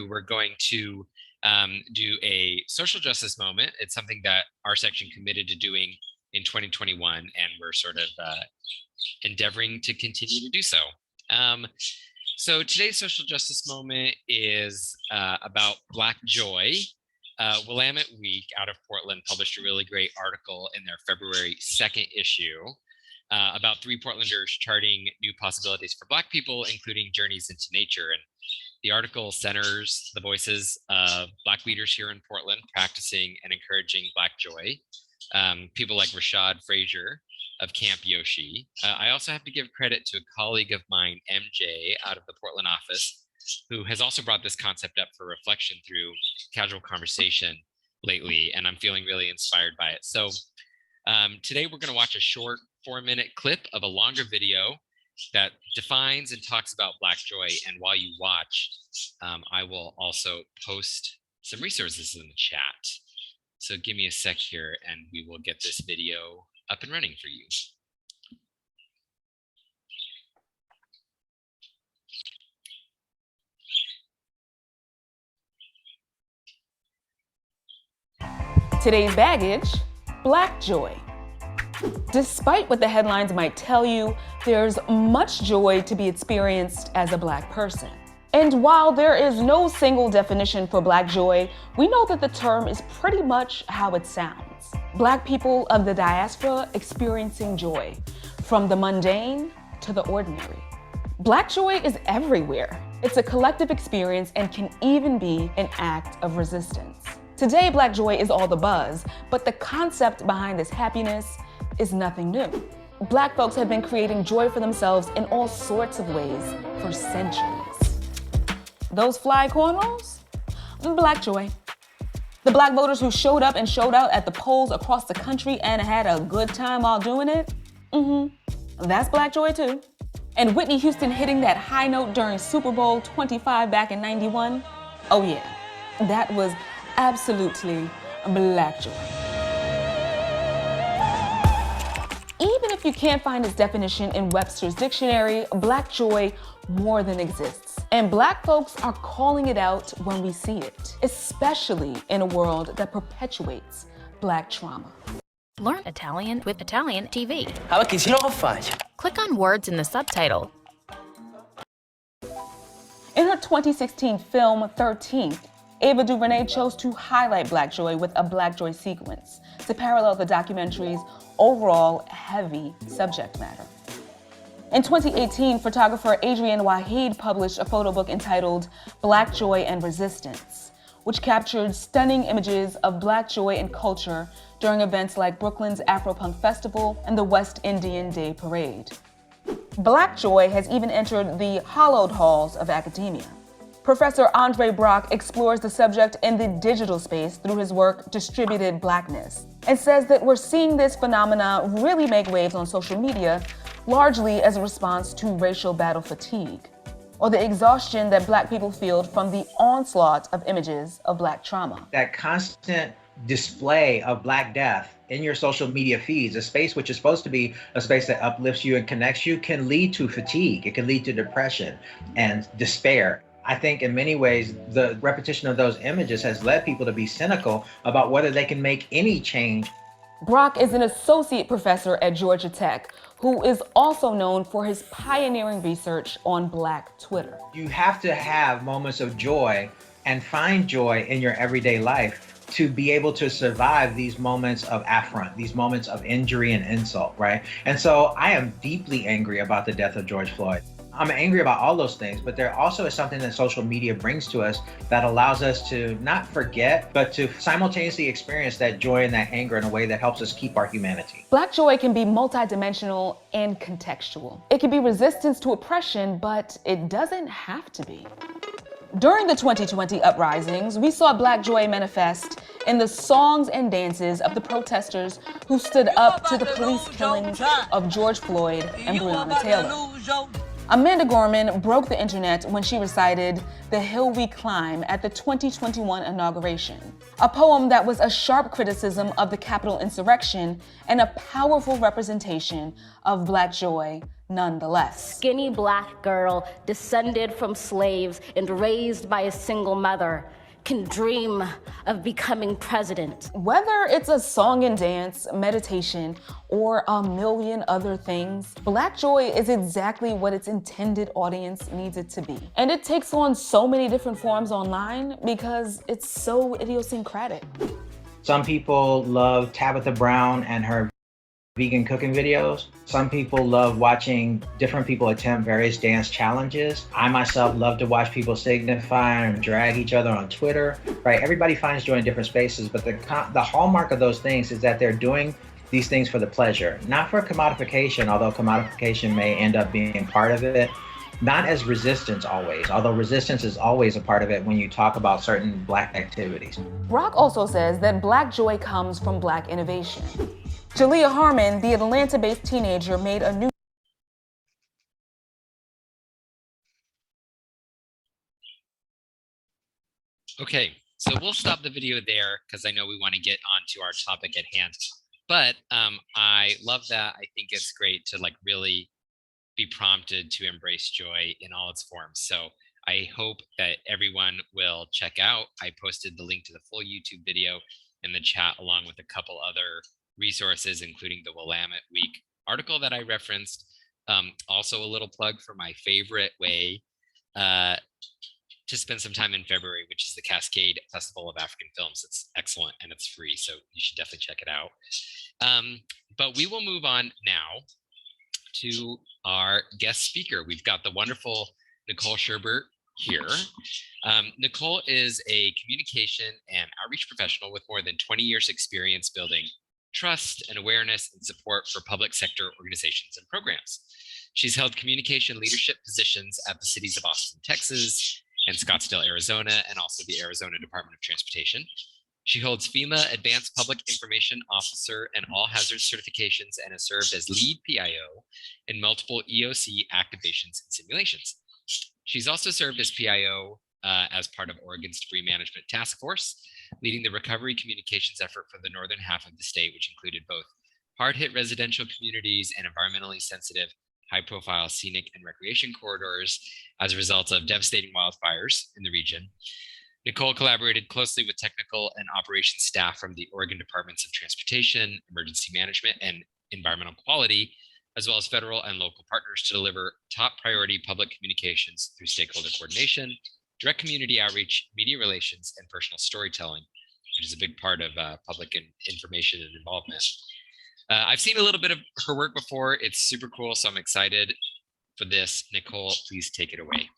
we're going to do a social justice moment. It's something that our section committed to doing in 2021, and we're sort of endeavoring to continue to do so. So today's social justice moment is about Black joy. Willamette Week out of Portland published a really great article in their February 2nd issue about 3 Portlanders charting new possibilities for Black people, including journeys into nature. And the article centers the voices of Black leaders here in Portland practicing and encouraging Black joy. People like Rashad Frazier of Camp Yoshi. I also have to give credit to a colleague of mine, MJ, out of the Portland office, who has also brought this concept up for reflection through casual conversation lately, and I'm feeling really inspired by it. So today we're going to watch a short 4-minute clip of a longer video that defines and talks about Black joy. And while you watch, I will also post some resources in the chat. So give me a sec here and we will get this video up and running for you. Today's baggage, Black joy. Despite what the headlines might tell you, there's much joy to be experienced as a Black person. And while there is no single definition for Black joy, we know that the term is pretty much how it sounds. Black people of the diaspora experiencing joy, from the mundane to the ordinary. Black joy is everywhere. It's a collective experience and can even be an act of resistance. Today, Black joy is all the buzz, but the concept behind this happiness is nothing new. Black folks have been creating joy for themselves in all sorts of ways for centuries. Those fly cornrows? Black joy. The Black voters who showed up and showed out at the polls across the country and had a good time while doing it? That's Black joy too. And Whitney Houston hitting that high note during Super Bowl 25 back in '91? Oh yeah, that was absolutely Black joy. Even if you can't find its definition in Webster's dictionary, Black joy more than exists. And Black folks are calling it out when we see it, especially in a world that perpetuates Black trauma. Learn Italian with Italian TV. Allora che si faccia? Click on words in the subtitle. In her 2016 film, 13th, Ava DuVernay chose to highlight Black joy with a Black joy sequence to parallel the documentary's overall heavy subject matter. In 2018, photographer Adrienne Waheed published a photo book entitled Black Joy and Resistance, which captured stunning images of Black joy and culture during events like Brooklyn's Afropunk Festival and the West Indian Day Parade. Black joy has even entered the hallowed halls of academia. Professor Andre Brock explores the subject in the digital space through his work Distributed Blackness, and says that we're seeing this phenomena really make waves on social media, largely as a response to racial battle fatigue, or the exhaustion that Black people feel from the onslaught of images of Black trauma. That constant display of Black death in your social media feeds, a space which is supposed to be a space that uplifts you and connects you, can lead to fatigue. It can lead to depression and despair. I think in many ways, the repetition of those images has led people to be cynical about whether they can make any change. Brock is an associate professor at Georgia Tech, who is also known for his pioneering research on Black Twitter. You have to have moments of joy and find joy in your everyday life to be able to survive these moments of affront, these moments of injury and insult, right? And so I am deeply angry about the death of George Floyd. I'm angry about all those things, but there also is something that social media brings to us that allows us to not forget, but to simultaneously experience that joy and that anger in a way that helps us keep our humanity. Black joy can be multidimensional and contextual. It can be resistance to oppression, but it doesn't have to be. During the 2020 uprisings, we saw Black joy manifest in the songs and dances of the protesters who stood up to the police killings of George Floyd and Breonna Taylor. Amanda Gorman broke the internet when she recited "The Hill We Climb" at the 2021 inauguration, a poem that was a sharp criticism of the Capitol insurrection and a powerful representation of Black joy nonetheless. Skinny black girl, descended from slaves and raised by a single mother, can dream of becoming president. Whether it's a song and dance, meditation, or a million other things, Black joy is exactly what its intended audience needs it to be. And it takes on so many different forms online because it's so idiosyncratic. Some people love Tabitha Brown and her vegan cooking videos. Some people love watching different people attempt various dance challenges. I myself love to watch people signify and drag each other on Twitter, right? Everybody finds joy in different spaces, but the hallmark of those things is that they're doing these things for the pleasure, not for commodification, although commodification may end up being part of it. Not as resistance always, although resistance is always a part of it when you talk about certain Black activities. Brock also says that Black joy comes from Black innovation. Jalea Harmon, the Atlanta-based teenager, made a new Okay, so we'll stop the video there because I know we want to get on to our topic at hand. But I love that. I think it's great to like really be prompted to embrace joy in all its forms. So I hope that everyone will check out. I posted the link to the full YouTube video in the chat along with a couple other resources, including the Willamette Week article that I referenced. Also a little plug for my favorite way to spend some time in February, which is the Cascade Festival of African Films. It's excellent and it's free, so you should definitely check it out. But we will move on now to our guest speaker. We've got the wonderful Nicole Sherbert here. Nicole is a communication and outreach professional with more than 20 years experience building trust and awareness and support for public sector organizations and programs. She's held communication leadership positions at the cities of Austin, Texas, and Scottsdale, Arizona, and also the Arizona Department of Transportation. She holds FEMA Advanced Public Information Officer and All Hazards certifications and has served as lead PIO in multiple EOC activations and simulations. She's also served as PIO as part of Oregon's Debris Management Task Force, leading the recovery communications effort for the northern half of the state, which included both hard-hit residential communities and environmentally sensitive, high-profile scenic and recreation corridors as a result of devastating wildfires in the region. Nicole collaborated closely with technical and operations staff from the Oregon Departments of Transportation, Emergency Management, and Environmental Quality, as well as federal and local partners to deliver top priority public communications through stakeholder coordination, direct community outreach, media relations, and personal storytelling, which is a big part of public information and involvement. I've seen a little bit of her work before. It's super cool, so I'm excited for this. Nicole, please take it away.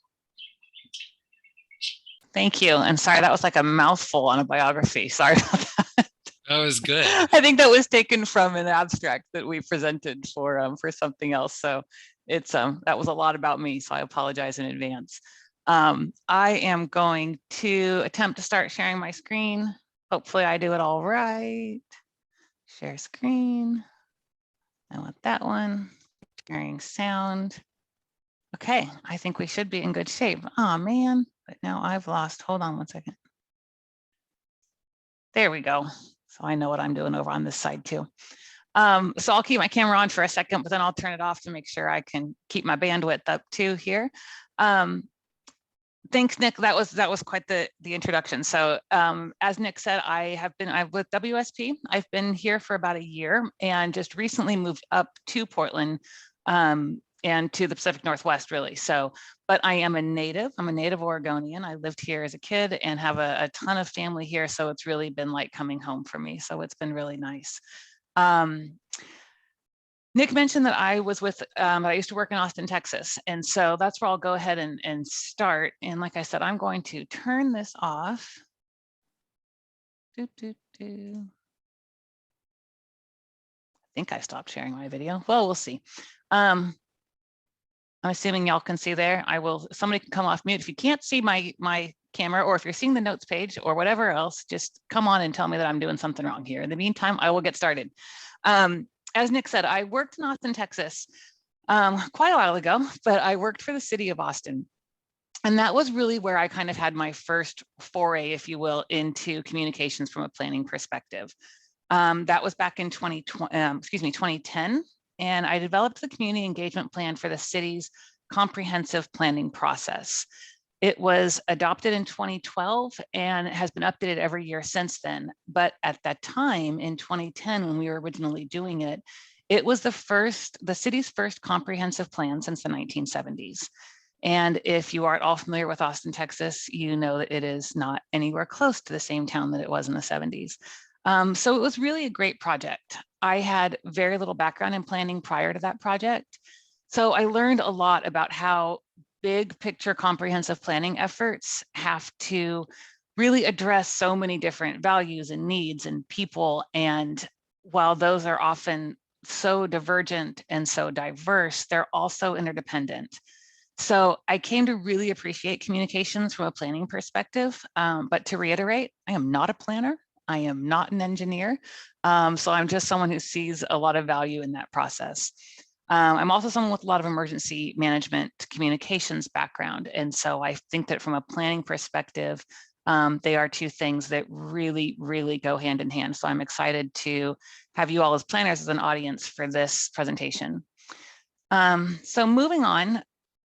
Thank you. And sorry, that was like a mouthful on a biography. Sorry about that. That was good. I think that was taken from an abstract that we presented for something else. So it's that was a lot about me. So I apologize in advance. I am going to attempt to start sharing my screen. Hopefully I do it all right. Share screen. I want that one. Sharing sound. Okay, I think we should be in good shape. Oh man, but now I've lost, hold on one second. There we go. So I know what I'm doing over on this side too. So I'll keep my camera on for a second, but then I'll turn it off to make sure I can keep my bandwidth up too here. Thanks, Nick. That was quite the introduction. So as Nick said, I'm with WSP. I've been here for about a year and just recently moved up to Portland and to the Pacific Northwest, really. So, but I am a native. I'm a native Oregonian. I lived here as a kid and have a ton of family here. So it's really been like coming home for me. So it's been really nice. Nick mentioned that I was with, I used to work in Austin, Texas. And so that's where I'll go ahead and start. And like I said, I'm going to turn this off. I think I stopped sharing my video. Well, we'll see. I'm assuming y'all can see there. Somebody can come off mute. If you can't see my camera, or if you're seeing the notes page or whatever else, just come on and tell me that I'm doing something wrong here. In the meantime, I will get started. As Nick said, I worked in Austin, Texas quite a while ago, but I worked for the city of Austin. And that was really where I kind of had my first foray, if you will, into communications from a planning perspective. That was back in 2010. and I developed the community engagement plan for the city's comprehensive planning process. It was adopted in 2012 and has been updated every year since then. But at that time in 2010, when we were originally doing it, it was the city's first comprehensive plan since the 1970s. And if you aren't all familiar with Austin, Texas, you know that it is not anywhere close to the same town that it was in the 70s. So it was really a great project. I had very little background in planning prior to that project. So I learned a lot about how big picture comprehensive planning efforts have to really address so many different values and needs and people. And while those are often so divergent and so diverse, they're also interdependent. So I came to really appreciate communications from a planning perspective. But to reiterate, I am not a planner. I am not an engineer. So I'm just someone who sees a lot of value in that process. I'm also someone with a lot of emergency management communications background. And so I think that from a planning perspective, they are two things that really, really go hand in hand. So I'm excited to have you all as planners as an audience for this presentation. So moving on,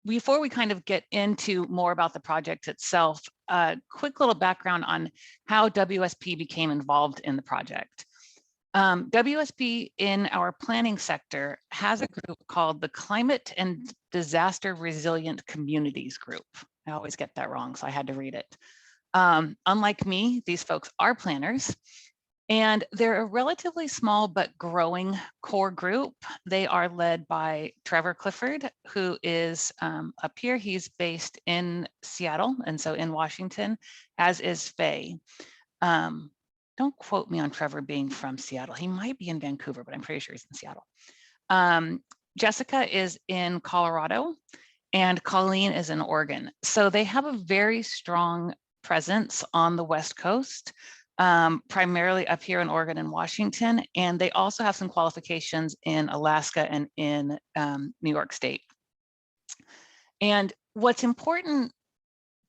before we kind of get into more about the project itself, a quick little background on how WSP became involved in the project. WSP in our planning sector has a group called the Climate and Disaster Resilient Communities Group. I always get that wrong, so I had to read it. Unlike me, these folks are planners, and they're a relatively small but growing core group. They are led by Trevor Clifford, who is up here. He's based in Seattle, and so in Washington, as is Faye. Don't quote me on Trevor being from Seattle. He might be in Vancouver, but I'm pretty sure he's in Seattle. Jessica is in Colorado, and Colleen is in Oregon. So they have a very strong presence on the West Coast, primarily up here in Oregon and Washington. And they also have some qualifications in Alaska and in New York State. And what's important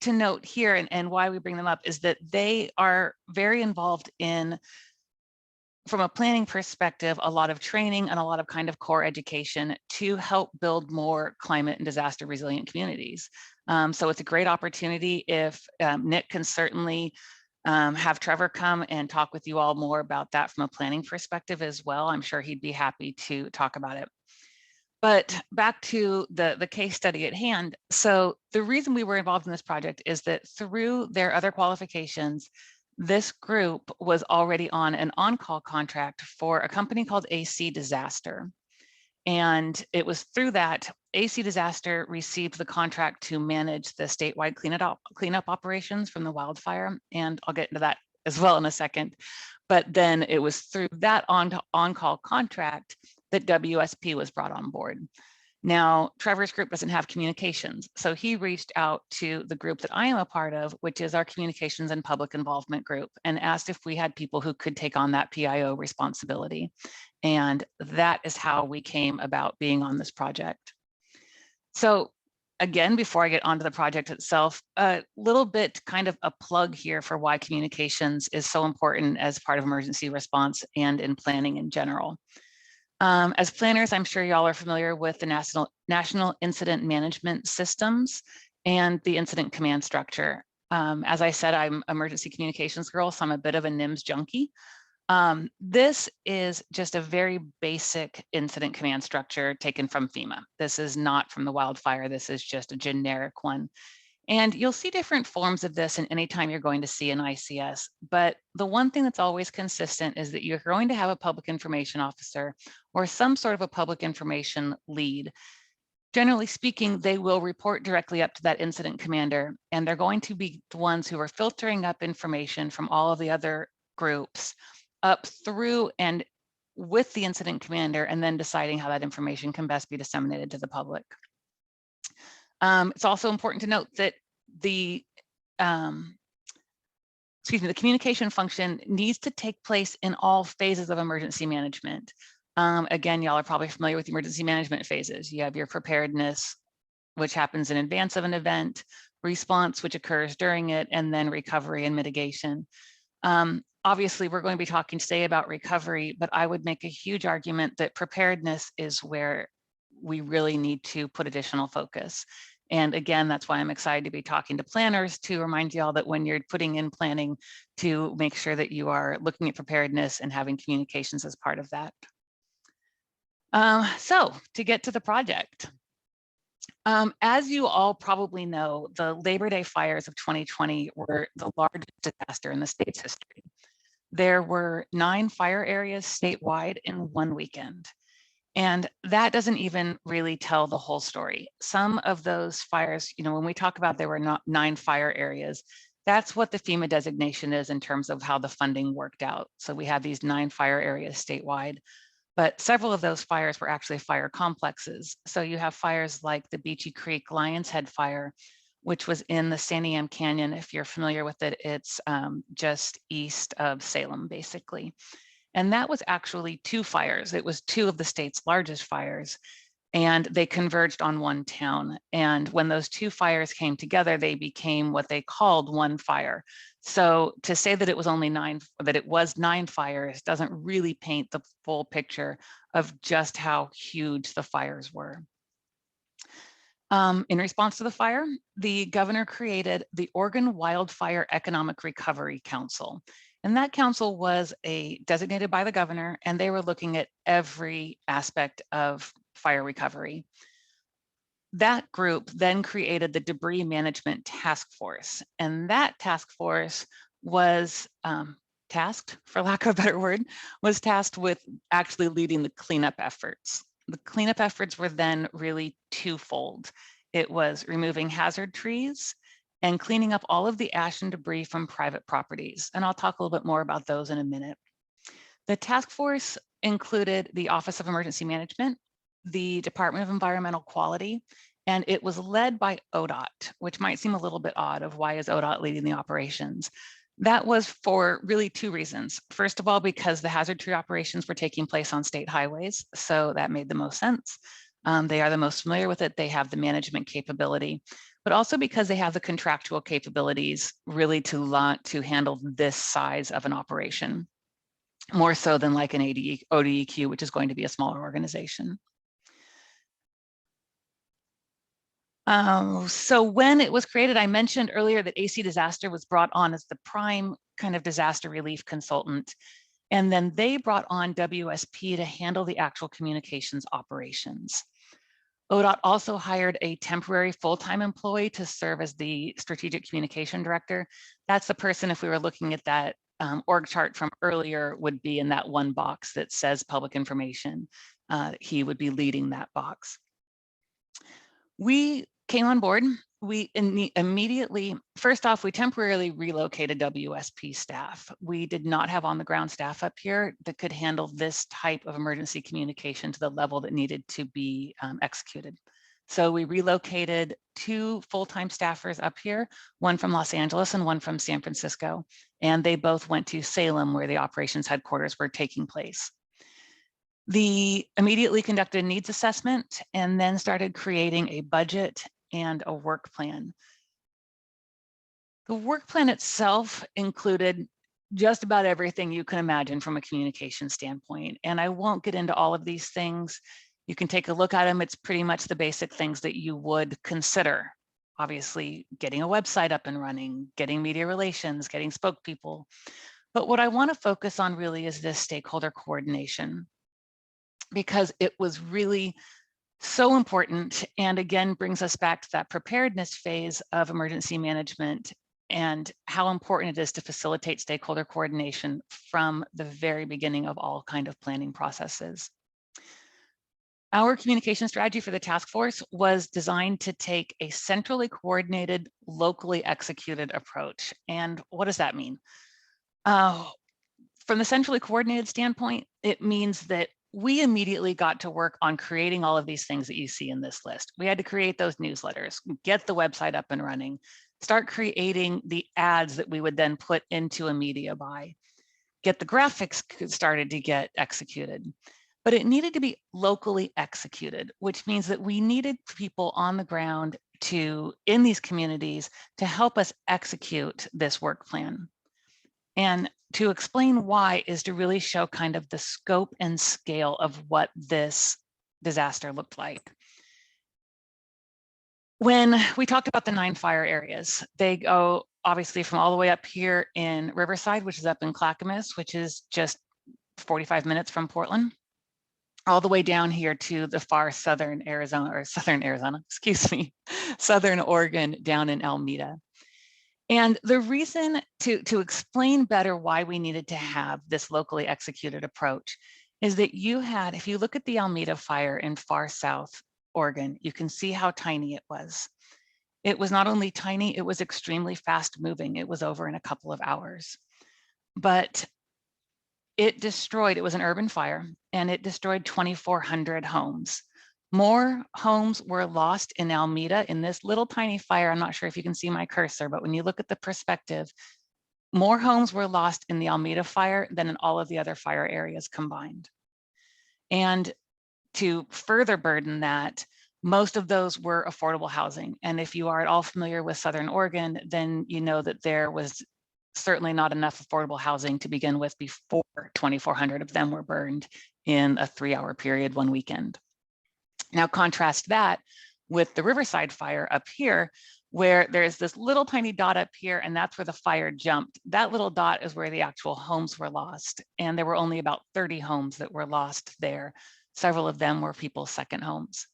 to note here and why we bring them up is that they are very involved in, from a planning perspective, a lot of training and a lot of kind of core education to help build more climate and disaster resilient communities. So it's a great opportunity. If Nick can certainly have Trevor come and talk with you all more about that from a planning perspective as well. I'm sure he'd be happy to talk about it. But back to the case study at hand. So the reason we were involved in this project is that through their other qualifications, this group was already on an on-call contract for a company called AC Disaster. And it was through that AC Disaster received the contract to manage the statewide cleanup operations from the wildfire. And I'll get into that as well in a second. But then it was through that on-call contract that WSP was brought on board. Now, Trevor's group doesn't have communications, so he reached out to the group that I am a part of, which is our communications and public involvement group, and asked if we had people who could take on that PIO responsibility. And that is how we came about being on this project. So again, before I get onto the project itself, a little bit kind of a plug here for why communications is so important as part of emergency response and in planning in general. As planners, I'm sure y'all are familiar with the National Incident Management Systems and the incident command structure. As I said, I'm emergency communications girl, so I'm a bit of a NIMS junkie. This is just a very basic incident command structure taken from FEMA. This is not from the wildfire. This is just a generic one. And you'll see different forms of this in any time you're going to see an ICS. But the one thing that's always consistent is that you're going to have a public information officer or some sort of a public information lead. Generally speaking, they will report directly up to that incident commander, and they're going to be the ones who are filtering up information from all of the other groups up through and with the incident commander, and then deciding how that information can best be disseminated to the public. It's also important to note that the communication function needs to take place in all phases of emergency management. Again, y'all are probably familiar with emergency management phases. You have your preparedness, which happens in advance of an event, response, which occurs during it, and then recovery and mitigation. Obviously, we're going to be talking today about recovery, but I would make a huge argument that preparedness is where we really need to put additional focus. And again, that's why I'm excited to be talking to planners to remind you all that when you're putting in planning, to make sure that you are looking at preparedness and having communications as part of that. So to get to the project. As you all probably know, the Labor Day fires of 2020 were the largest disaster in the state's history. There were 9 fire areas statewide in one weekend. And that doesn't even really tell the whole story. Some of those fires, you know, when we talk about there were not 9 fire areas, that's what the FEMA designation is in terms of how the funding worked out. So we have these 9 fire areas statewide, but several of those fires were actually fire complexes. So you have fires like the Beachy Creek Lion's Head fire, which was in the Santiam Canyon. If you're familiar with it, it's just east of Salem, basically. And that was actually 2 fires. It was 2 of the state's largest fires, and they converged on one town. And when those 2 fires came together, they became what they called one fire. So to say that it was only 9, that it was 9 fires doesn't really paint the full picture of just how huge the fires were. In response to the fire, the governor created the Oregon Wildfire Economic Recovery Council. And that council was designated by the governor, and they were looking at every aspect of fire recovery. That group then created the Debris Management Task Force, and that task force was tasked, for lack of a better word, was tasked with actually leading the cleanup efforts. The cleanup efforts were then really twofold. It was removing hazard trees and cleaning up all of the ash and debris from private properties. And I'll talk a little bit more about those in a minute. The task force included the Office of Emergency Management, the Department of Environmental Quality, and it was led by ODOT, which might seem a little bit odd of why is ODOT leading the operations. That was for really 2 reasons. First of all, because the hazard tree operations were taking place on state highways, so that made the most sense. They are the most familiar with it. They have the management capability, but also because they have the contractual capabilities really to handle this size of an operation, more so than like an ODEQ, which is going to be a smaller organization. So when it was created, I mentioned earlier that AC Disaster was brought on as the prime kind of disaster relief consultant. And then they brought on WSP to handle the actual communications operations. ODOT also hired a temporary full-time employee to serve as the strategic communication director. That's the person, if we were looking at that org chart from earlier, would be in that one box that says public information. He would be leading that box. We came on board. We immediately, first off, we temporarily relocated WSP staff. We did not have on the ground staff up here that could handle this type of emergency communication to the level that needed to be executed. So we relocated 2 full-time staffers up here, one from Los Angeles and one from San Francisco, and they both went to Salem where the operations headquarters were taking place. They immediately conducted a needs assessment and then started creating a budget and a work plan. The work plan itself included just about everything you can imagine from a communication standpoint. And I won't get into all of these things. You can take a look at them. It's pretty much the basic things that you would consider. Obviously, getting a website up and running, getting media relations, getting spokespeople. But what I want to focus on really is this stakeholder coordination, because it was really so important, and again brings us back to that preparedness phase of emergency management and how important it is to facilitate stakeholder coordination from the very beginning of all kind of planning processes. Our communication strategy for the task force was designed to take a centrally coordinated, locally executed approach. And what does that mean? From the centrally coordinated standpoint, it means that we immediately got to work on creating all of these things that you see in this list. We had to create those newsletters, get the website up and running, start creating the ads that we would then put into a media buy, get the graphics started to get executed. But it needed to be locally executed, which means that we needed people on the ground in these communities to help us execute this work plan. And to explain why is to really show kind of the scope and scale of what this disaster looked like. When we talked about the 9 fire areas, they go obviously from all the way up here in Riverside, which is up in Clackamas, which is just 45 minutes from Portland, all the way down here to the far southern Arizona, excuse me, southern Oregon down in Alameda. And the reason to explain better why we needed to have this locally executed approach is that you had, if you look at the Alameda fire in far south Oregon, you can see how tiny it was. It was not only tiny, it was extremely fast moving. It was over in a couple of hours. But it was an urban fire, and it destroyed 2,400 homes. More homes were lost in Alameda in this little tiny fire. I'm not sure if you can see my cursor, but when you look at the perspective, more homes were lost in the Alameda fire than in all of the other fire areas combined. And to further burden that, most of those were affordable housing. And if you are at all familiar with Southern Oregon, then you know that there was certainly not enough affordable housing to begin with before 2,400 of them were burned in a 3-hour period one weekend. Now contrast that with the Riverside fire up here, where there's this little tiny dot up here, and that's where the fire jumped. That little dot is where the actual homes were lost. And there were only about 30 homes that were lost there. Several of them were people's second homes.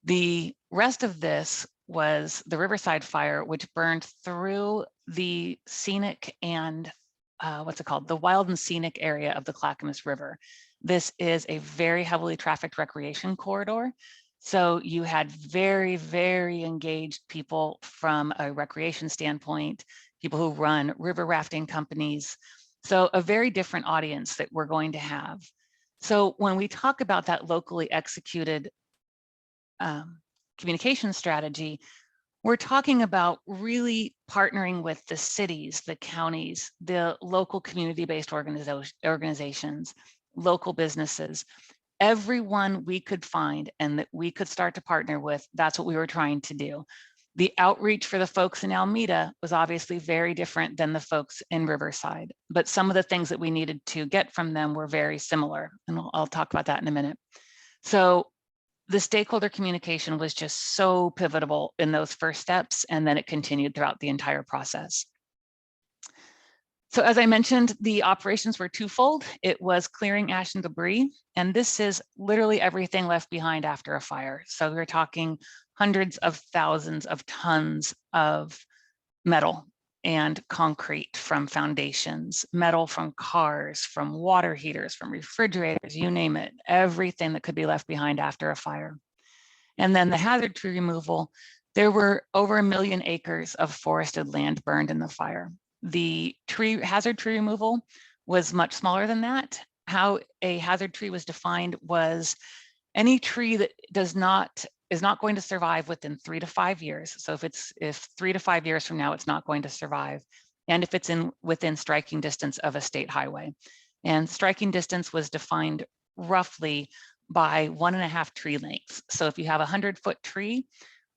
The rest of this was the Riverside fire, which burned through the scenic and the wild and scenic area of the Clackamas River. This is a very heavily trafficked recreation corridor. So you had very, very engaged people from a recreation standpoint, people who run river rafting companies. So a very different audience that we're going to have. So when we talk about that locally executed communication strategy, we're talking about really partnering with the cities, the counties, the local community-based organizations, local businesses, everyone we could find and that we could start to partner with. That's what we were trying to do. The outreach for the folks in Alameda was obviously very different than the folks in Riverside, but some of the things that we needed to get from them were very similar. And I'll talk about that in a minute. So the stakeholder communication was just so pivotal in those first steps, and then it continued throughout the entire process. So as I mentioned, the operations were twofold. It was clearing ash and debris, and this is literally everything left behind after a fire. So we're talking hundreds of thousands of tons of metal and concrete from foundations, metal from cars, from water heaters, from refrigerators, you name it, everything that could be left behind after a fire. And then the hazard tree removal, there were over 1 million acres of forested land burned in the fire. The hazard tree removal was much smaller than that. How a hazard tree was defined was any tree that is not going to survive within 3 to 5 years. So if 3 to 5 years from now, it's not going to survive. And if it's within striking distance of a state highway. And striking distance was defined roughly by 1.5 tree lengths. So if you have a 100-foot tree,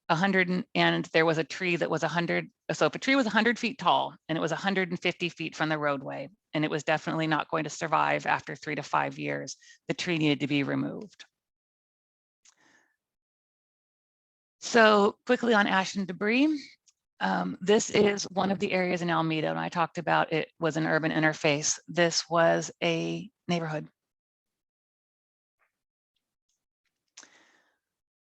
and there was a tree that was 100, so if a tree was 100 feet tall and it was 150 feet from the roadway, and it was definitely not going to survive after 3 to 5 years, the tree needed to be removed. So quickly on ash and debris, this is one of the areas in Alameda, and I talked about it was an urban interface. This was a neighborhood.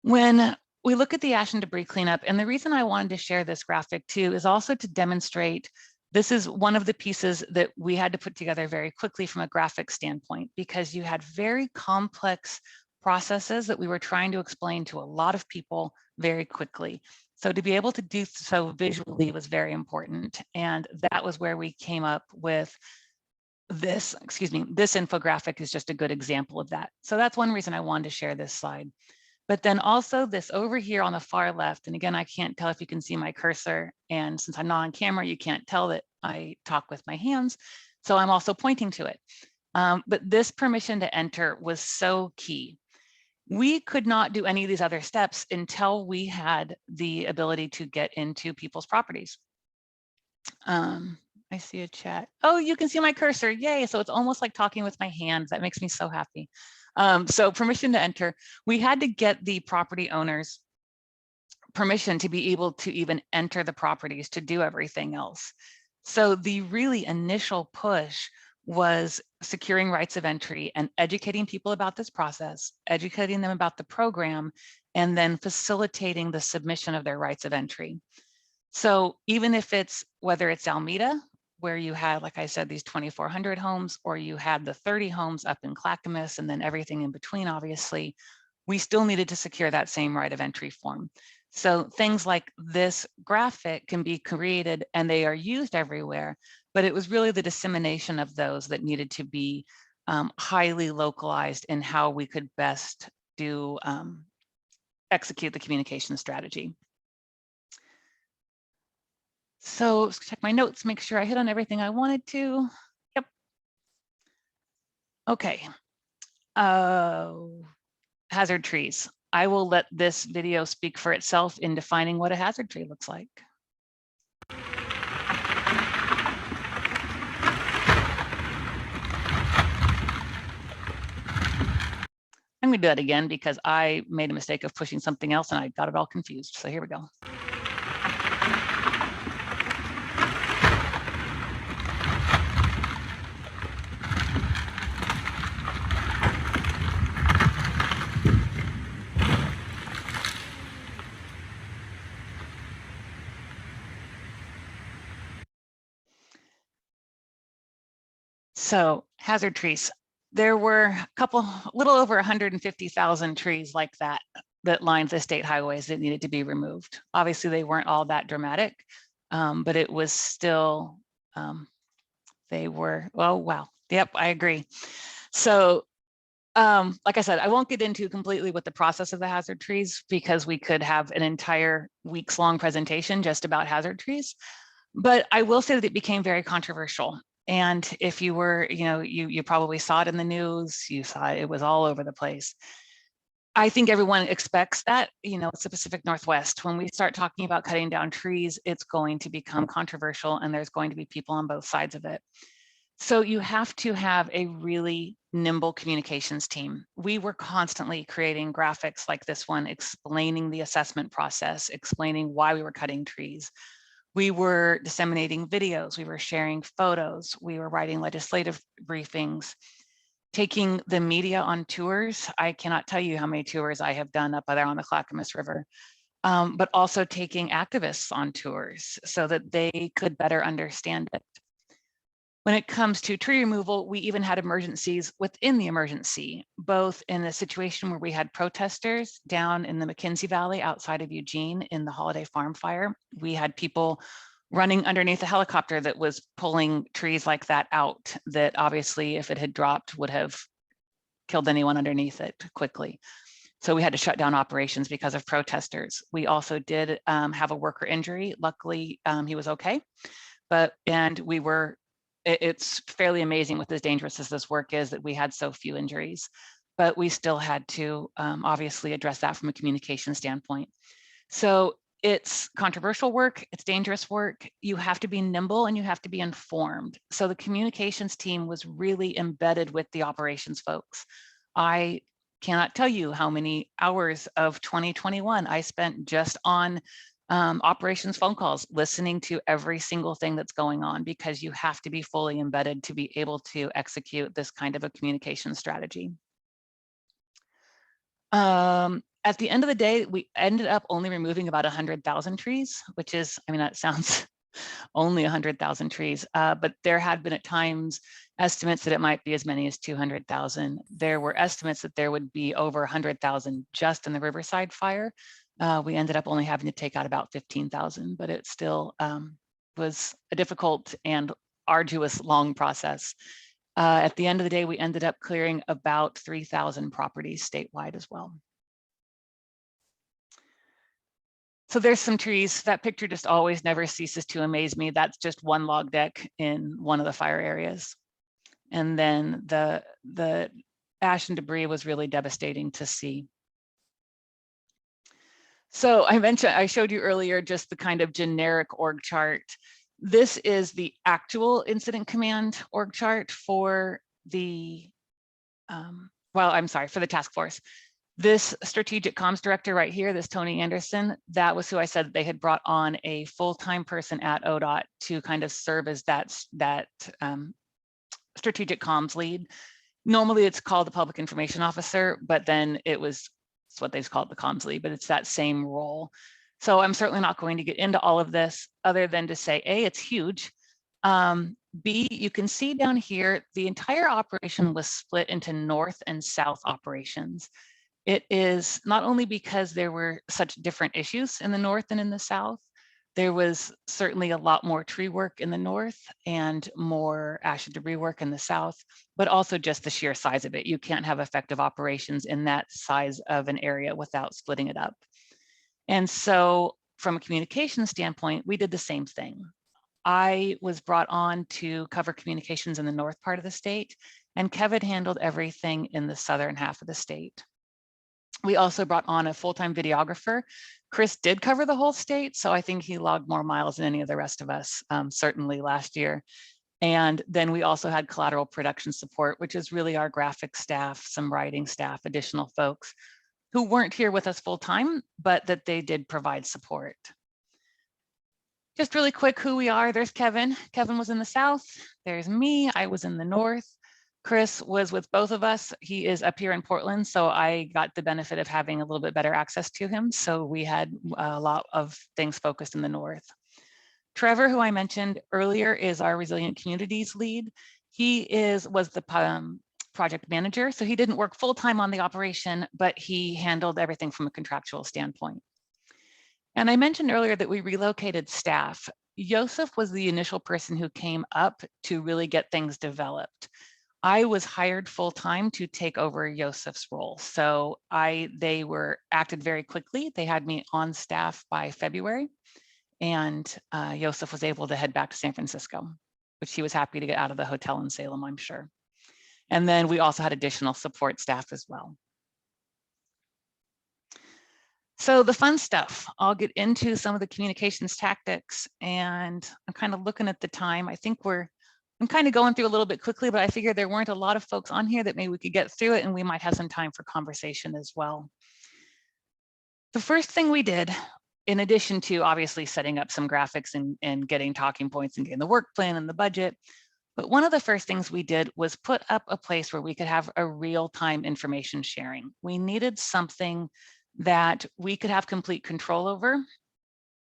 When we look at the ash and debris cleanup, and the reason I wanted to share this graphic too is also to demonstrate this is one of the pieces that we had to put together very quickly from a graphic standpoint, because you had very complex processes that we were trying to explain to a lot of people very quickly. So to be able to do so visually was very important. And that was where we came up with this, this infographic is just a good example of that. So that's one reason I wanted to share this slide. But then also this over here on the far left, and again, I can't tell if you can see my cursor, and since I'm not on camera, you can't tell that I talk with my hands, so I'm also pointing to it. But this permission to enter was so key. We could not do any of these other steps until we had the ability to get into people's properties. I see a chat. Oh, you can see my cursor. Yay. So it's almost like talking with my hands. That makes me so happy. So permission to enter. We had to get the property owners permission to be able to even enter the properties to do everything else. So the really initial push was securing rights of entry and educating people about this process, educating them about the program, and then facilitating the submission of their rights of entry. So even if it's, whether it's Alameda, where you had, like I said, these 2,400 homes, or you had the 30 homes up in Clackamas and then everything in between, obviously, we still needed to secure that same right of entry form. So things like this graphic can be created and they are used everywhere, but it was really the dissemination of those that needed to be highly localized in how we could best do execute the communication strategy. So let's check my notes, make sure I hit on everything I wanted to. Yep. Okay. Hazard trees. I will let this video speak for itself in defining what a hazard tree looks like. I'm going to do that again because I made a mistake of pushing something else and I got it all confused. So here we go. So hazard trees. There were a little over 150,000 trees like that lined the state highways that needed to be removed. Obviously, they weren't all that dramatic, but it was still, they were, oh, wow. Yep, I agree. So like I said, I won't get into completely what the process of the hazard trees because we could have an entire weeks-long presentation just about hazard trees. But I will say that it became very controversial. And if you were, you probably saw it in the news, you saw it was all over the place. I think everyone expects that, it's the Pacific Northwest. When we start talking about cutting down trees, it's going to become controversial and there's going to be people on both sides of it. So you have to have a really nimble communications team. We were constantly creating graphics like this one, explaining the assessment process, explaining why we were cutting trees. We were disseminating videos, we were sharing photos, we were writing legislative briefings, taking the media on tours. I cannot tell you how many tours I have done up there on the Clackamas River, but also taking activists on tours so that they could better understand it. When it comes to tree removal, we even had emergencies within the emergency, both in a situation where we had protesters down in the McKenzie Valley outside of Eugene in the Holiday Farm fire. We had people running underneath a helicopter that was pulling trees like that out, that obviously if it had dropped would have killed anyone underneath it quickly. So we had to shut down operations because of protesters. We also did have a worker injury. Luckily, he was okay, it's fairly amazing with as dangerous as this work is that we had so few injuries, but we still had to obviously address that from a communication standpoint. So it's controversial work, it's dangerous work. You have to be nimble and you have to be informed. So the communications team was really embedded with the operations folks. I cannot tell you how many hours of 2021 I spent just on operations phone calls, listening to every single thing that's going on, because you have to be fully embedded to be able to execute this kind of a communication strategy. At the end of the day, we ended up only removing about 100,000 trees, which is, that sounds only 100,000 trees, but there had been at times estimates that it might be as many as 200,000. There were estimates that there would be over 100,000 just in the Riverside fire. We ended up only having to take out about 15,000, but it still was a difficult and arduous, long process. At the end of the day, we ended up clearing about 3,000 properties statewide as well. So there's some trees. That picture just always never ceases to amaze me. That's just one log deck in one of the fire areas. And then the ash and debris was really devastating to see. So I showed you earlier just the kind of generic org chart. This is the actual incident command org chart for the, for the task force. This strategic comms director right here, this Tony Anderson, that was who I said they had brought on a full-time person at ODOT to kind of serve as that strategic comms lead. Normally it's called the public information officer, but then it's what they've called the comms lead, but it's that same role. So I'm certainly not going to get into all of this other than to say, A, it's huge. B, you can see down here, the entire operation was split into north and south operations. It is not only because there were such different issues in the north and in the south. There was certainly a lot more tree work in the north and more ash and debris work in the south, but also just the sheer size of it. You can't have effective operations in that size of an area without splitting it up. And so from a communication standpoint, we did the same thing. I was brought on to cover communications in the north part of the state, and Kevin handled everything in the southern half of the state. We also brought on a full-time videographer. Chris did cover the whole state, so I think he logged more miles than any of the rest of us, certainly last year. And then we also had collateral production support, which is really our graphic staff, some writing staff, additional folks who weren't here with us full-time, but that they did provide support. Just really quick who we are. There's Kevin. Kevin was in the south. There's me. I was in the north. Chris was with both of us. He is up here in Portland, so I got the benefit of having a little bit better access to him. So we had a lot of things focused in the north. Trevor, who I mentioned earlier, is our Resilient Communities lead. He was the project manager, so he didn't work full-time on the operation, but he handled everything from a contractual standpoint. And I mentioned earlier that we relocated staff. Joseph was the initial person who came up to really get things developed. I was hired full-time to take over Joseph's role. So they acted very quickly. They had me on staff by February, and Joseph was able to head back to San Francisco, which he was happy to get out of the hotel in Salem, I'm sure. And then we also had additional support staff as well. So the fun stuff, I'll get into some of the communications tactics, and I'm kind of looking at the time. I think I'm kind of going through a little bit quickly, but I figured there weren't a lot of folks on here that maybe we could get through it, and we might have some time for conversation as well. The first thing we did, in addition to obviously setting up some graphics and getting talking points and getting the work plan and the budget, but one of the first things we did was put up a place where we could have a real-time information sharing. We needed something that we could have complete control over.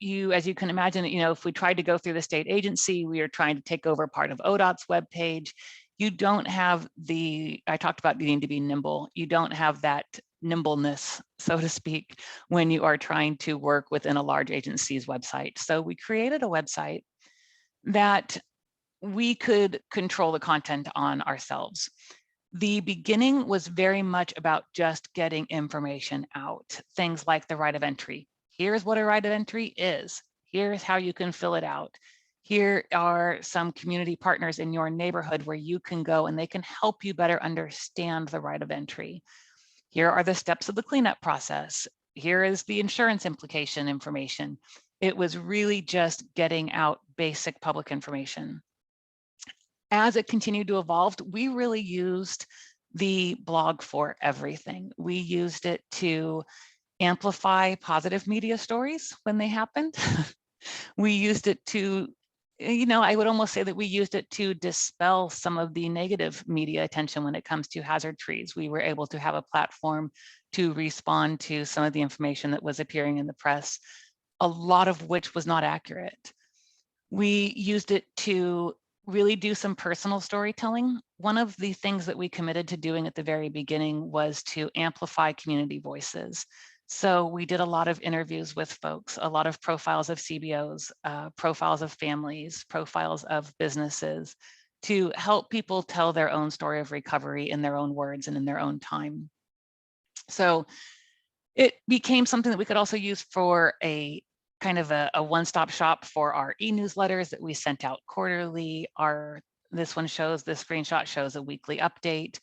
As you can imagine, if we tried to go through the state agency, we are trying to take over part of ODOT's webpage. You don't have I talked about needing to be nimble. You don't have that nimbleness, so to speak, when you are trying to work within a large agency's website. So we created a website that we could control the content on ourselves. The beginning was very much about just getting information out. Things like the right of entry. Here's what a right of entry is. Here's how you can fill it out. Here are some community partners in your neighborhood where you can go and they can help you better understand the right of entry. Here are the steps of the cleanup process. Here is the insurance implication information. It was really just getting out basic public information. As it continued to evolve, we really used the blog for everything. We used it to amplify positive media stories when they happened. We used it to, I would almost say that we used it to dispel some of the negative media attention when it comes to hazard trees. We were able to have a platform to respond to some of the information that was appearing in the press, a lot of which was not accurate. We used it to really do some personal storytelling. One of the things that we committed to doing at the very beginning was to amplify community voices. So we did a lot of interviews with folks, a lot of profiles of CBOs, profiles of families, profiles of businesses, to help people tell their own story of recovery in their own words and in their own time. So it became something that we could also use for a kind of a one-stop shop for our e-newsletters that we sent out quarterly. This screenshot shows a weekly update.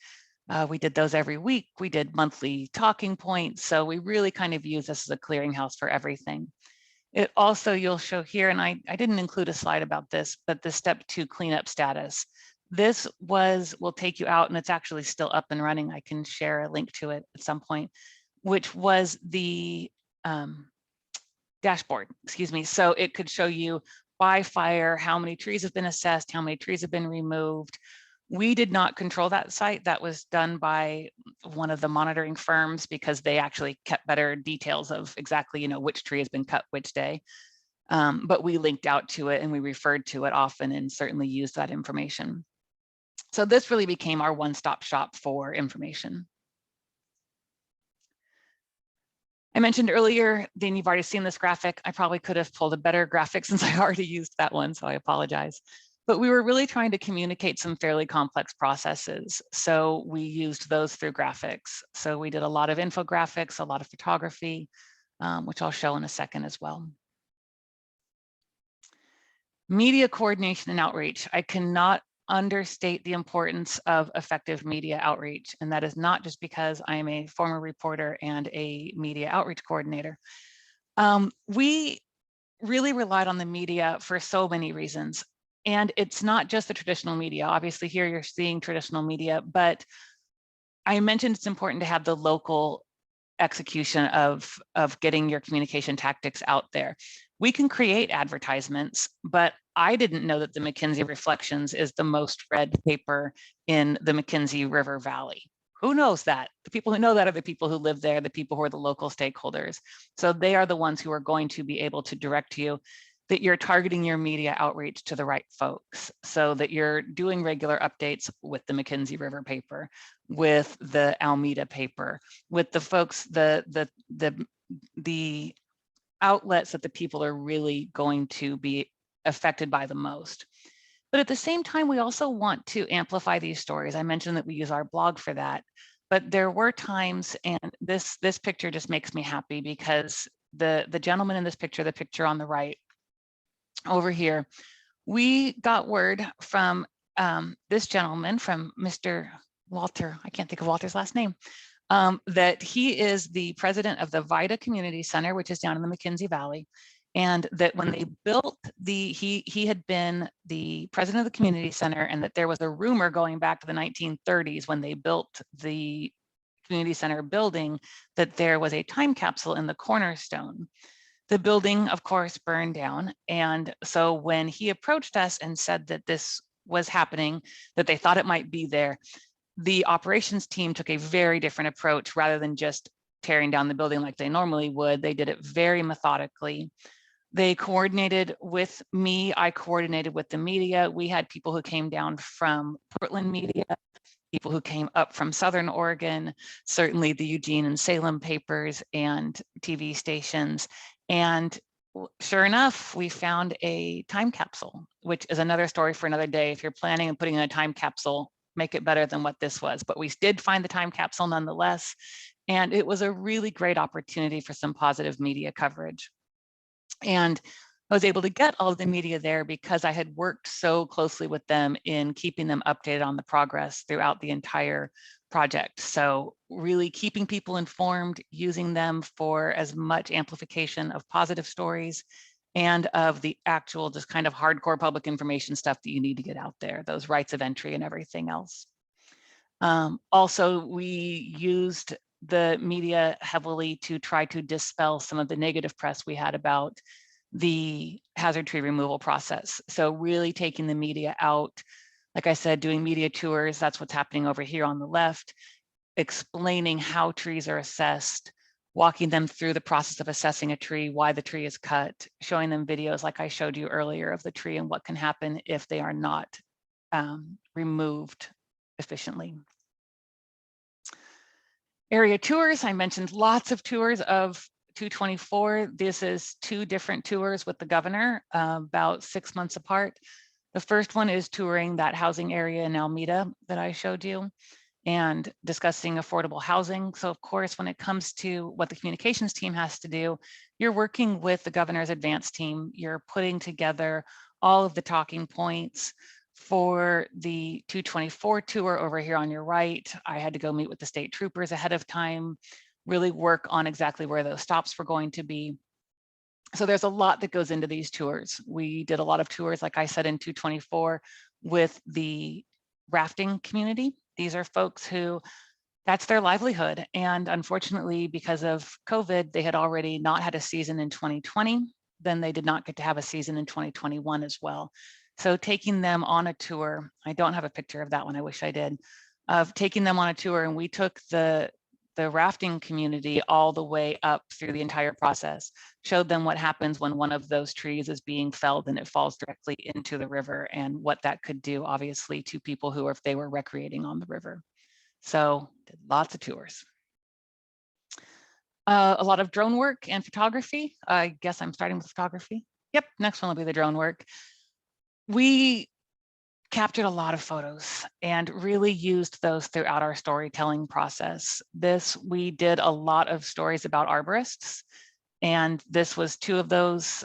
We did those every week. We did monthly talking points. So we really kind of use this as a clearinghouse for everything. It also, you'll show here, and I didn't include a slide about this, but the step 2 cleanup status. This will take you out, and it's actually still up and running. I can share a link to it at some point, which was the dashboard, excuse me. So it could show you by fire, how many trees have been assessed, how many trees have been removed. We did not control that site. That was done by one of the monitoring firms because they actually kept better details of exactly, which tree has been cut which day. But we linked out to it and we referred to it often and certainly used that information. So this really became our one-stop shop for information. I mentioned earlier, then you've already seen this graphic. I probably could have pulled a better graphic since I already used that one, so I apologize. But we were really trying to communicate some fairly complex processes. So we used those through graphics. So we did a lot of infographics, a lot of photography, which I'll show in a second as well. Media coordination and outreach. I cannot understate the importance of effective media outreach. And that is not just because I am a former reporter and a media outreach coordinator. We really relied on the media for so many reasons. And it's not just the traditional media. Obviously here you're seeing traditional media, but I mentioned it's important to have the local execution of getting your communication tactics out there. We can create advertisements, but I didn't know that the McKinsey Reflections is the most read paper in the McKinsey River Valley. Who knows that? The people who know that are the people who live there, the people who are the local stakeholders. So they are the ones who are going to be able to direct you, that you're targeting your media outreach to the right folks, so that you're doing regular updates with the McKinsey River paper, with the Alameda paper, with the folks, the outlets that the people are really going to be affected by the most. But at the same time, we also want to amplify these stories. I mentioned that we use our blog for that, but there were times, and this picture just makes me happy because the gentleman in this picture, the picture on the right over here, we got word from this gentleman, from Mr. Walter, I can't think of Walter's last name, that he is the president of the Vida Community Center, which is down in the McKinsey Valley. And that when they built he had been the president of the community center, and that there was a rumor going back to the 1930s when they built the community center building, that there was a time capsule in the cornerstone. The building, of course, burned down. And so when he approached us and said that this was happening, that they thought it might be there, the operations team took a very different approach. Rather than just tearing down the building like they normally would, they did it very methodically. They coordinated with me. I coordinated with the media. We had people who came down from Portland media, people who came up from Southern Oregon, certainly the Eugene and Salem papers and TV stations. And sure enough, we found a time capsule, which is another story for another day. If you're planning on putting in a time capsule, make it better than what this was. But we did find the time capsule nonetheless. And it was a really great opportunity for some positive media coverage. And I was able to get all of the media there because I had worked so closely with them in keeping them updated on the progress throughout the entire project. So really keeping people informed, using them for as much amplification of positive stories and of the actual just kind of hardcore public information stuff that you need to get out there, those rights of entry and everything else. Also, we used the media heavily to try to dispel some of the negative press we had about the hazard tree removal process. So really taking the media out, like I said, doing media tours, that's what's happening over here on the left, explaining how trees are assessed, walking them through the process of assessing a tree, why the tree is cut, showing them videos like I showed you earlier of the tree and what can happen if they are not removed efficiently. Area tours, I mentioned lots of tours of 224. This is 2 different tours with the governor, about 6 months apart. The first one is touring that housing area in Alameda that I showed you and discussing affordable housing. So of course, when it comes to what the communications team has to do, you're working with the governor's advance team. You're putting together all of the talking points. For the 224 tour over here on your right, I had to go meet with the state troopers ahead of time, really work on exactly where those stops were going to be. So there's a lot that goes into these tours. We did a lot of tours, like I said, in 224 with the rafting community. These are folks who that's their livelihood. And unfortunately, because of COVID, they had already not had a season in 2020. Then they did not get to have a season in 2021 as well. So taking them on a tour, I don't have a picture of that one, I wish I did, of taking them on a tour, and we took the rafting community all the way up through the entire process, showed them what happens when one of those trees is being felled and it falls directly into the river, and what that could do, obviously, to people who, if they were recreating on the river. So did lots of tours. A lot of drone work and photography. I guess I'm starting with photography. Yep, next one will be the drone work. We captured a lot of photos and really used those throughout our storytelling process. We did a lot of stories about arborists, and this was 2 of those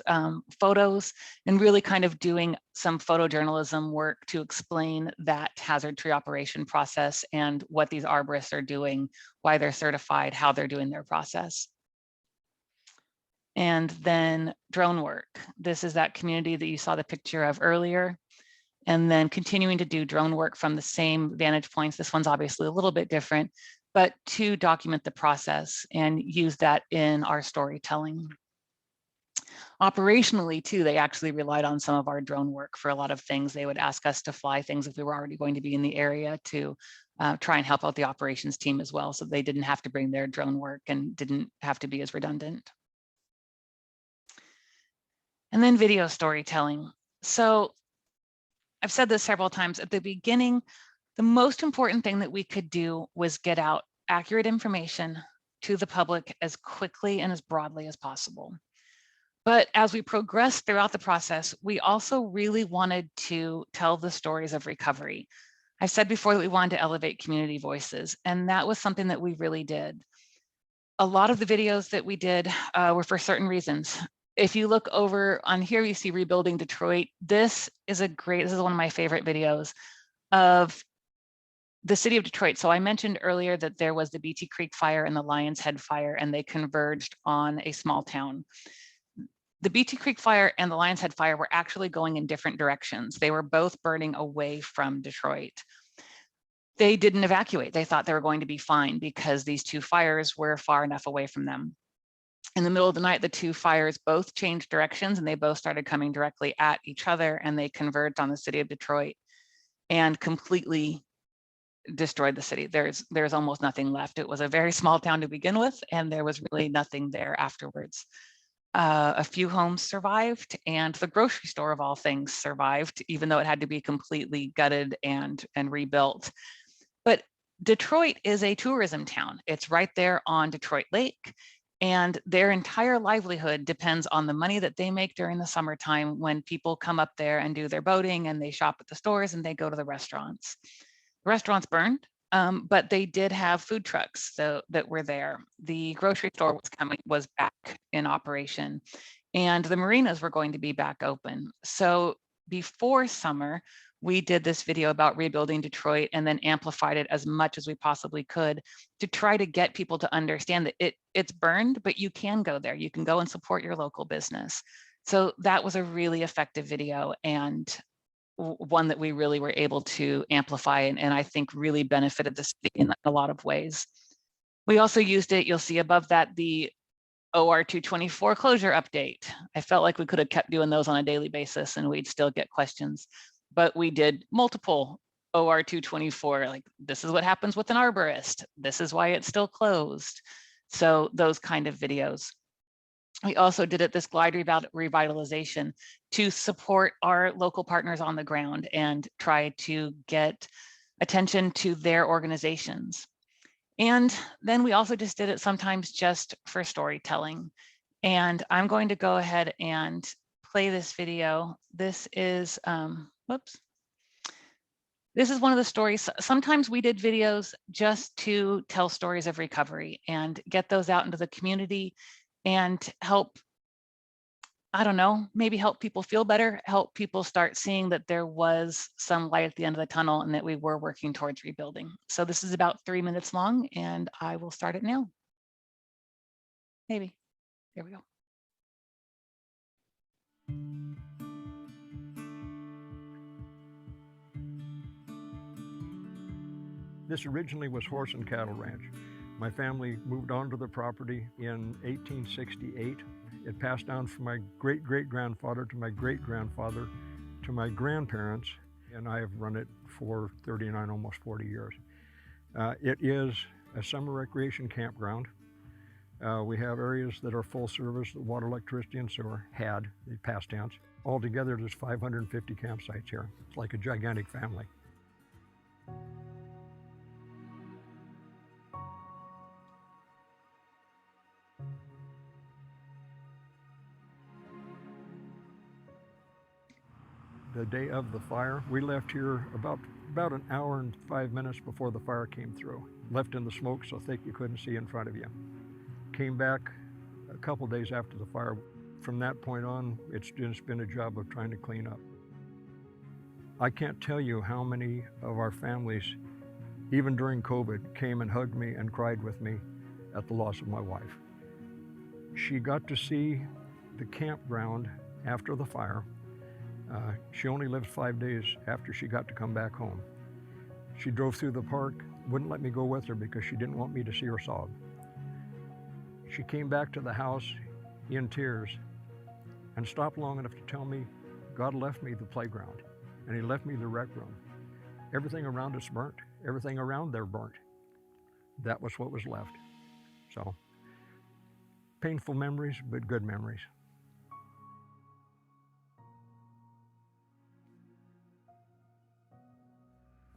photos, and really kind of doing some photojournalism work to explain that hazard tree operation process and what these arborists are doing, why they're certified, how they're doing their process. And then drone work. This is that community that you saw the picture of earlier. And then continuing to do drone work from the same vantage points. This one's obviously a little bit different, but to document the process and use that in our storytelling. Operationally too, they actually relied on some of our drone work for a lot of things. They would ask us to fly things if we were already going to be in the area to try and help out the operations team as well. So they didn't have to bring their drone work and didn't have to be as redundant. And then video storytelling. So I've said this several times at the beginning, the most important thing that we could do was get out accurate information to the public as quickly and as broadly as possible. But as we progressed throughout the process, we also really wanted to tell the stories of recovery. I said before that we wanted to elevate community voices, and that was something that we really did. A lot of the videos that we did were for certain reasons. If you look over on here, you see Rebuilding Detroit. This is one of my favorite videos of the city of Detroit. So I mentioned earlier that there was the Beatty Creek fire and the Lion's Head fire, and they converged on a small town. The Beatty Creek fire and the Lion's Head fire were actually going in different directions. They were both burning away from Detroit. They didn't evacuate. They thought they were going to be fine because these 2 fires were far enough away from them. In the middle of the night, the 2 fires both changed directions, and they both started coming directly at each other, and they converged on the city of Detroit and completely destroyed the city. There's almost nothing left. It was a very small town to begin with, and there was really nothing there afterwards. A few homes survived, and the grocery store of all things survived, even though it had to be completely gutted and rebuilt. But Detroit is a tourism town. It's right there on Detroit Lake. And their entire livelihood depends on the money that they make during the summertime when people come up there and do their boating and they shop at the stores and they go to the restaurants. The restaurants burned, but they did have food trucks that were there. The grocery store was back in operation, and the marinas were going to be back open. So before summer, we did this video about rebuilding Detroit and then amplified it as much as we possibly could to try to get people to understand that it's burned, but you can go there. You can go and support your local business. So that was a really effective video, and one that we really were able to amplify and I think really benefited the city in a lot of ways. We also used it, you'll see above that, the OR 224 closure update. I felt like we could have kept doing those on a daily basis and we'd still get questions. But we did multiple OR 224, like this is what happens with an arborist. This is why it's still closed. So those kind of videos. We also did this glide revitalization to support our local partners on the ground and try to get attention to their organizations. And then we also just did it sometimes just for storytelling. And I'm going to go ahead and play this video. This is, whoops. This is one of the stories. Sometimes we did videos just to tell stories of recovery and get those out into the community and help, I don't know, maybe help people feel better, help people start seeing that there was some light at the end of the tunnel and that we were working towards rebuilding. So this is about 3 minutes long and I will start it now. Maybe. There we go. This originally was horse and cattle ranch. My family moved onto the property in 1868. It passed down from my great-great-grandfather to my great-grandfather to my grandparents, and I have run it for 39, almost 40 years. It is a summer recreation campground. We have areas that are full service, water, electricity, and sewer, had, the past tense. Altogether, there's 550 campsites here. It's like a gigantic family. The day of the fire, we left here about an hour and 5 minutes before the fire came through. Left in the smoke so thick you couldn't see in front of you. Came back a couple days after the fire. From that point on, it's just been a job of trying to clean up. I can't tell you how many of our families, even during COVID, came and hugged me and cried with me at the loss of my wife. She got to see the campground after the fire. She only lived 5 days after she got to come back home. She drove through the park, wouldn't let me go with her because she didn't want me to see her sob. She came back to the house in tears and stopped long enough to tell me God left me the playground and he left me the rec room. Everything around us burnt, everything around there burnt. That was what was left. So, painful memories, but good memories.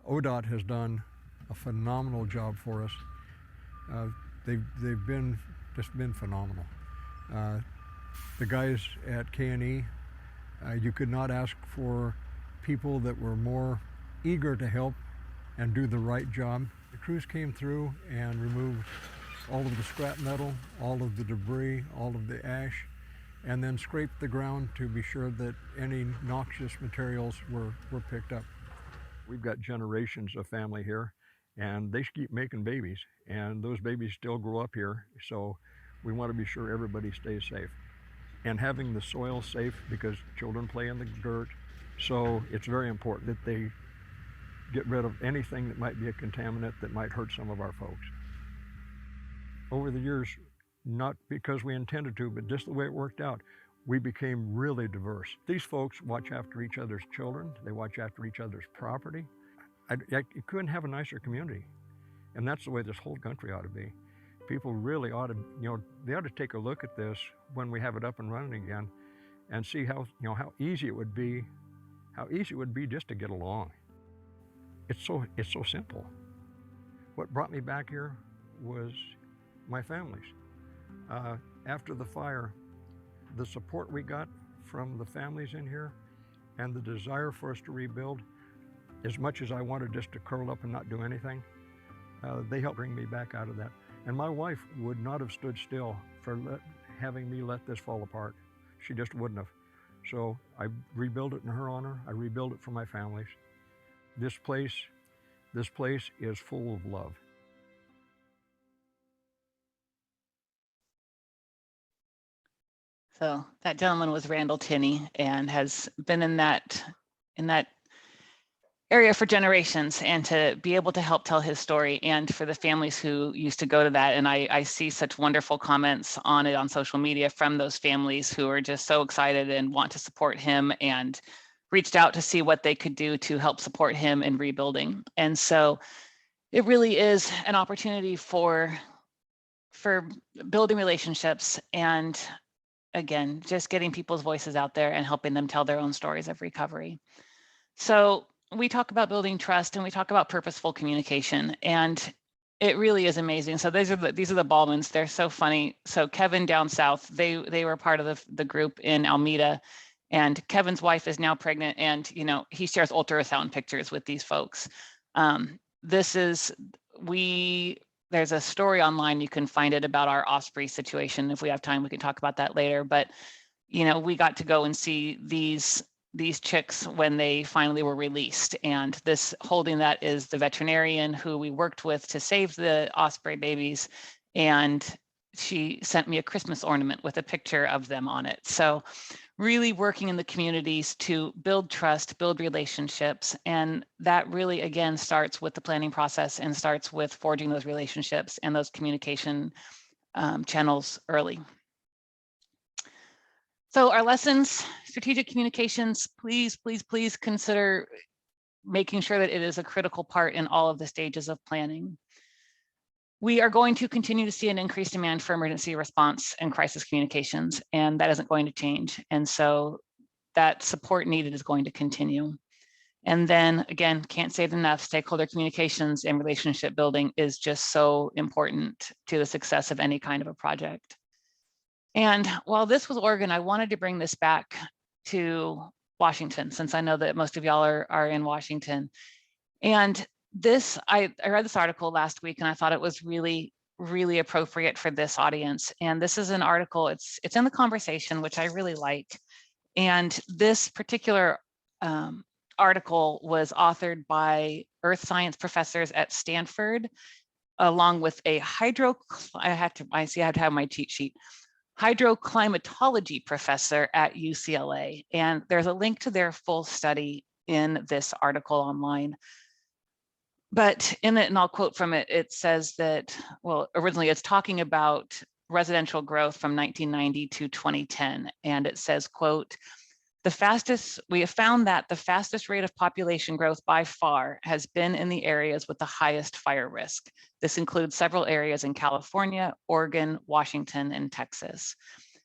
ODOT has done a phenomenal job for us. They've just been phenomenal. The guys at K&E, you could not ask for people that were more eager to help and do the right job. The crews came through and removed all of the scrap metal, all of the debris, all of the ash, and then scraped the ground to be sure that any noxious materials were picked up. We've got generations of family here, and they keep making babies, and those babies still grow up here, so we want to be sure everybody stays safe. And having the soil safe, because children play in the dirt, so it's very important that they get rid of anything that might be a contaminant that might hurt some of our folks. Over the years, not because we intended to, but just the way it worked out, we became really diverse. These folks watch after each other's children. They watch after each other's property. You couldn't have a nicer community. And that's the way this whole country ought to be. People really ought to, they ought to take a look at this when we have it up and running again and see how easy it would be, just to get along. It's so simple. What brought me back here was my families. After the fire, the support we got from the families in here and the desire for us to rebuild, as much as I wanted just to curl up and not do anything, they helped bring me back out of that. And my wife would not have stood still for having me let this fall apart. She just wouldn't have. So I rebuilt it in her honor. I rebuilt it for my families. This place is full of love. So that gentleman was Randall Tinney and has been in that area for generations, and to be able to help tell his story, and for the families who used to go to that. And I see such wonderful comments on it on social media from those families who are just so excited and want to support him and reached out to see what they could do to help support him in rebuilding. And so it really is an opportunity for building relationships, and again, just getting people's voices out there and helping them tell their own stories of recovery. So we talk about building trust, and we talk about purposeful communication, and it really is amazing. So these are the Ballmans. They're so funny. So Kevin down south, they were part of the group in Alameda, and Kevin's wife is now pregnant, and he shares ultrasound pictures with these folks. There's a story online, you can find it, about our Osprey situation. If we have time, we can talk about that later. But we got to go and see these chicks when they finally were released, and this holding that is the veterinarian who we worked with to save the Osprey babies, and she sent me a Christmas ornament with a picture of them on it. So really working in the communities to build trust, build relationships. And that really, again, starts with the planning process and starts with forging those relationships and those communication channels early. So our lessons, strategic communications, please, please, please consider making sure that it is a critical part in all of the stages of planning. We are going to continue to see an increased demand for emergency response and crisis communications, and that isn't going to change. And so that support needed is going to continue. And then again, can't say it enough, stakeholder communications and relationship building is just so important to the success of any kind of a project. And while this was Oregon, I wanted to bring this back to Washington, since I know that most of y'all are in Washington. And this, I read this article last week and I thought it was really, really appropriate for this audience. And this is an article, it's in the conversation, which I really like. And this particular article was authored by earth science professors at Stanford, along with a I have to have my cheat sheet, hydroclimatology professor at UCLA. And there's a link to their full study in this article online. But in it, and I'll quote from it, it says that, well, originally it's talking about residential growth from 1990 to 2010. And it says, quote, we have found that the fastest rate of population growth by far has been in the areas with the highest fire risk. This includes several areas in California, Oregon, Washington, and Texas.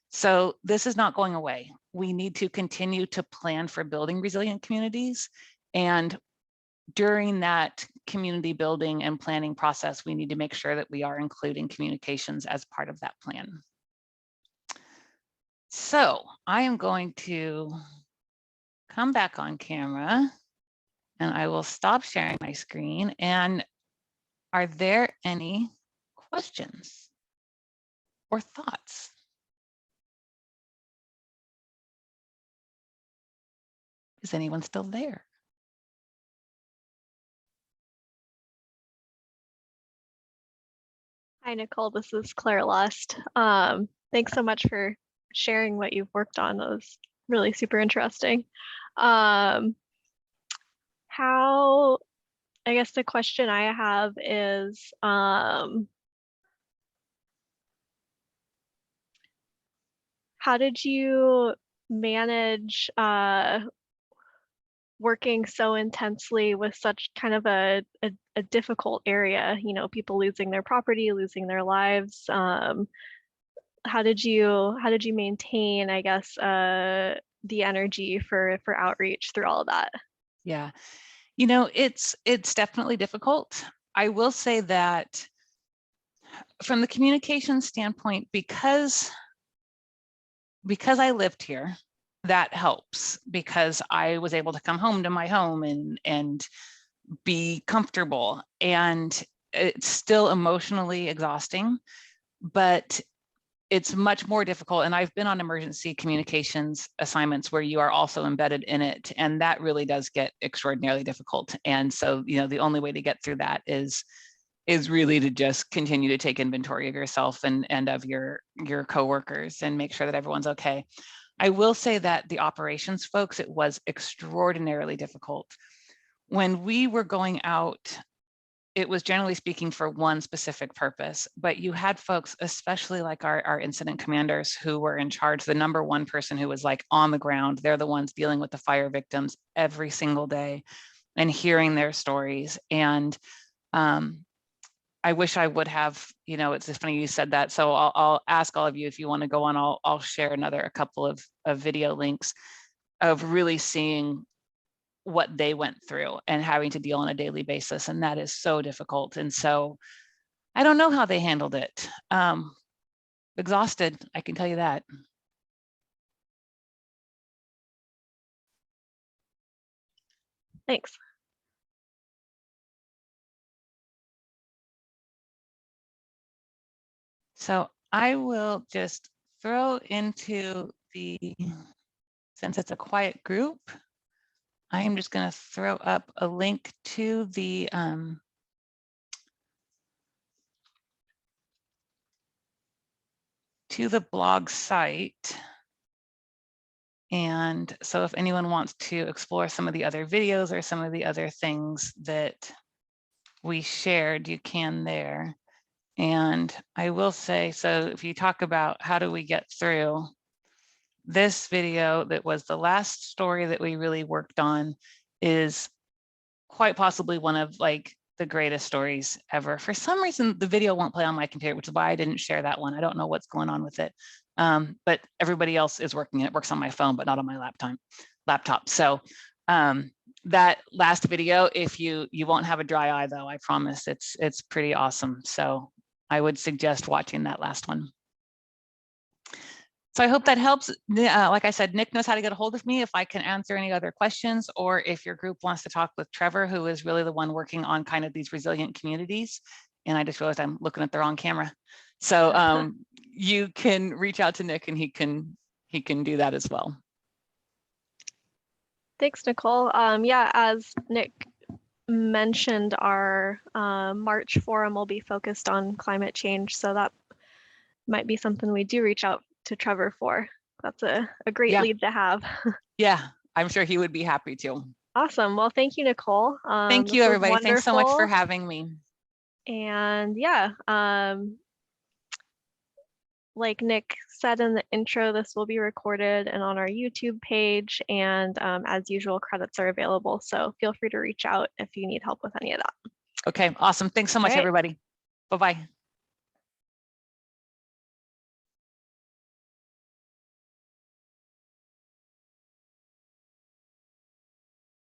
So this is not going away. We need to continue to plan for building resilient communities. And during that community building and planning process, we need to make sure that we are including communications as part of that plan. So I am going to come back on camera and I will stop sharing my screen. And are there any questions or thoughts? Is anyone still there? Hi, Nicole. This is Claire Lust. Thanks so much for sharing what you've worked on. That was really super interesting. I guess the question I have is, how did you manage working so intensely with such kind of a difficult area, you know, people losing their property, losing their lives? How did you maintain, I guess, the energy for outreach through all of that? Yeah, you know, it's definitely difficult. I will say that from the communication standpoint, because I lived here, that helps, because I was able to come home to my home and be comfortable. And it's still emotionally exhausting, but it's much more difficult. And I've been on emergency communications assignments where you are also embedded in it. And that really does get extraordinarily difficult. And so, you know, the only way to get through that is really to just continue to take inventory of yourself and of your coworkers and make sure that everyone's okay. I will say that the operations folks, it was extraordinarily difficult. When we were going out, it was generally speaking for one specific purpose, but you had folks, especially like our incident commanders, who were in charge, the number one person who was like on the ground. They're the ones dealing with the fire victims every single day and hearing their stories. And I wish I would have, you know, it's funny you said that. So I'll ask all of you if you want to go on, I'll share a couple of video links of really seeing what they went through and having to deal on a daily basis. And that is so difficult. And so I don't know how they handled it. Exhausted, I can tell you that. Thanks. So I will just throw into the, since it's a quiet group, I am just going to throw up a link to the blog site. And so if anyone wants to explore some of the other videos or some of the other things that we shared, you can there. And I will say, so if you talk about how do we get through this video, that was the last story that we really worked on, is quite possibly one of like the greatest stories ever. For some reason, the video won't play on my computer, which is why I didn't share that one. I don't know what's going on with it. But everybody else is working. It works on my phone, but not on my laptop. So that last video, if you won't have a dry eye though, I promise, it's pretty awesome. So I would suggest watching that last one. So I hope that helps. Like I said, Nick knows how to get a hold of me if I can answer any other questions, or if your group wants to talk with Trevor, who is really the one working on kind of these resilient communities. And I just realized I'm looking at the wrong camera. So you can reach out to Nick and he can do that as well. Thanks, Nicole. Yeah, as Nick mentioned, our March forum will be focused on climate change. So that might be something we do reach out to Trevor for. That's a great lead to have. Yeah, I'm sure he would be happy to. Awesome. Well, thank you, Nicole. Thank you, everybody. Thanks so much for having me. And yeah, like Nick said in the intro, this will be recorded and on our YouTube page. And as usual, credits are available. So feel free to reach out if you need help with any of that. Okay, awesome. Thanks so much, everybody. Bye-bye.